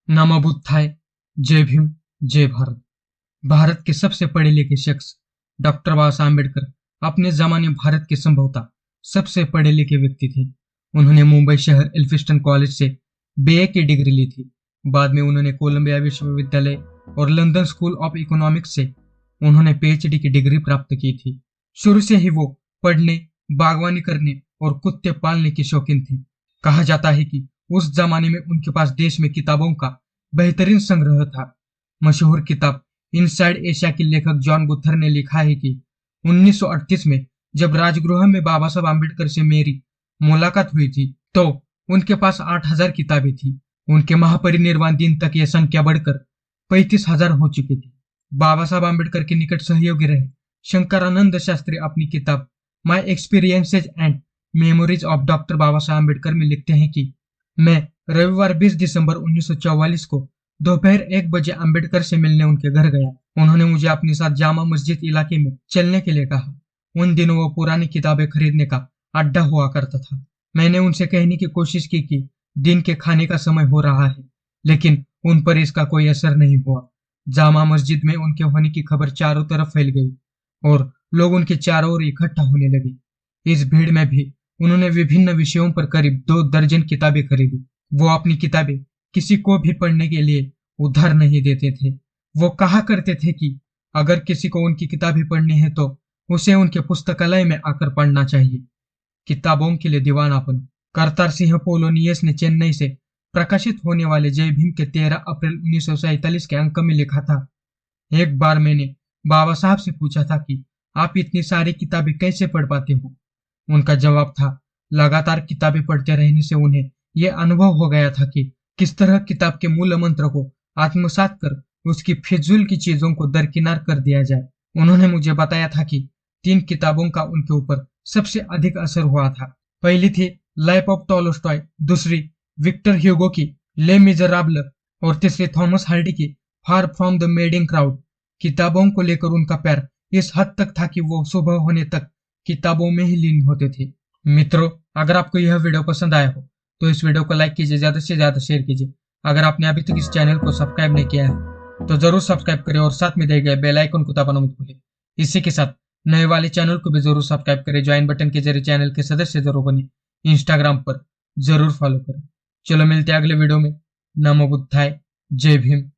नमो बुद्धाय। जय भीम। जय भारत। भारत के सबसे पढ़े लिखे शख्स डॉक्टर बाबा साहब अम्बेडकर अपने जमाने में भारत के संभवतः सबसे पढ़े लिखे व्यक्ति थे। उन्होंने मुंबई शहर एल्फिंस्टन कॉलेज से बीए की डिग्री ली थी। बाद में उन्होंने कोलंबिया विश्वविद्यालय और लंदन स्कूल ऑफ इकोनॉमिक्स से उन्होंने पीएचडी की डिग्री प्राप्त की थी। शुरू से ही वो पढ़ने, बागवानी करने और कुत्ते पालने के शौकीन थे। कहा जाता है कि उस जमाने में उनके पास देश में किताबों का बेहतरीन संग्रह था। मशहूर किताब इनसाइड एशिया के लेखक जॉन गुथर ने लिखा है कि 1938 में जब राजगृह में बाबा साहब आम्बेडकर से मेरी मुलाकात हुई थी तो उनके पास 8,000 किताबें थी। उनके महापरिनिर्वाण दिन तक यह संख्या बढ़कर 35,000 हो चुकी थी। बाबा साहब आम्बेडकर के निकट सहयोगी रहे शंकरानंद शास्त्री अपनी किताब my experiences and memories of doctor Baba Saheb Ambedkar में लिखते हैं कि मैं रविवार 20 दिसंबर 1944 को दोपहर 1 बजे अम्बेडकर से मिलने उनके घर गया। उन्होंने मुझे अपने साथ जामा मस्जिद इलाके में चलने के लिए कहा। उन दिनों वो पुरानी किताबें खरीदने का अड्डा हुआ करता था। मैंने उनसे कहने की कोशिश की कि दिन के खाने का समय हो रहा है, लेकिन उन पर इसका कोई असर नहीं हुआ। जामा मस्जिद में उनके होने की खबर चारों तरफ फैल गई और लोग उनके चारों ओर इकट्ठा होने लगे। इस भीड़ में भी उन्होंने विभिन्न विषयों पर करीब 2 दर्जन किताबें खरीदी। वो अपनी किताबें किसी को भी पढ़ने के लिए उधार नहीं देते थे। वो कहा करते थे कि अगर किसी को उनकी किताबें पढ़नी है तो उसे उनके पुस्तकालय में आकर पढ़ना चाहिए। किताबों के लिए दीवानापन। करतार सिंह पोलोनियस ने चेन्नई से प्रकाशित होने वाले जय भीम के 13 अप्रैल 1947 के अंक में लिखा था, एक बार मैंने बाबा साहब से पूछा था कि आप इतनी सारी किताबें कैसे पढ़ पाते हो। उनका जवाब था, लगातार किताबें पढ़ते रहने से उन्हें यह अनुभव हो गया था कि किस तरह किताब के मूल मंत्र को आत्मसात कर उसकी फिजूल की चीजों को दरकिनार कर दिया जाए। उन्होंने मुझे बताया था कि 3 किताबों का उनके ऊपर सबसे अधिक असर हुआ था। पहली थी लाइफ ऑफ टॉलस्टॉय, दूसरी विक्टर ह्यूगो की ले मिजराबल और तीसरी थॉमस हार्डी की far from the madding crowd. किताबों को लेकर उनका प्यार इस हद तक था कि वो सुबह होने तक किताबों में ही लीन होते थे। मित्रों, अगर आपको यह वीडियो पसंद आया हो तो इस वीडियो को लाइक कीजिए, ज्यादा से ज्यादा शेयर कीजिए। अगर आपने अभी तक इस चैनल को सब्सक्राइब नहीं किया है तो जरूर सब्सक्राइब करें और साथ में दिए गए बेल आइकन को दबाना मत भूलें। इसी के साथ नए वाले चैनल को भी जरूर सब्सक्राइब करें। ज्वाइन बटन के जरिए चैनल के सदस्य जरूर बने। इंस्टाग्राम पर जरूर फॉलो करें। चलो मिलते हैं अगले वीडियो में। नमो बुद्धाय। जय भीम।